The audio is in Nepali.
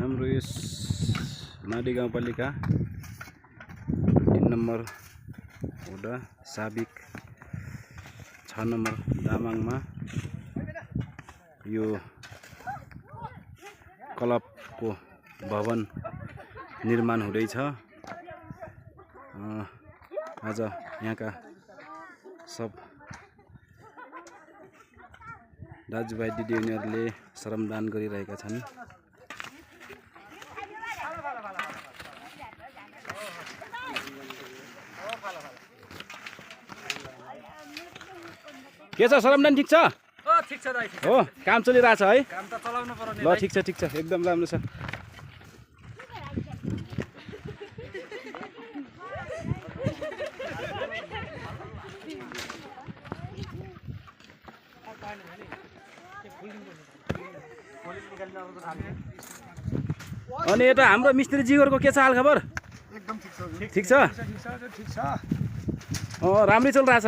हाम्रो यस माडी गाउँपालिका 3 नम्बर वडा साबिक 6 नम्बर दामाङमा यो क्लबको भवन निर्माण हुँदैछ। आज यहाँका सब दाजुभाइ दिदीबहिनीहरूले श्रमदान गरिरहेका छन्। के छ श्रमदान ठिक छ? ठिक छ दाइ। हो काम चलिरहेछ है? काम त चलाउनु पर्यो नि। ल ठिक छ एकदम राम्रो छ। अनि यता हाम्रो मिस्त्री जीवरको के छ हाल खबर? एकदम ठिक छ। ठिक छ? राम्रै चलिरहेछ।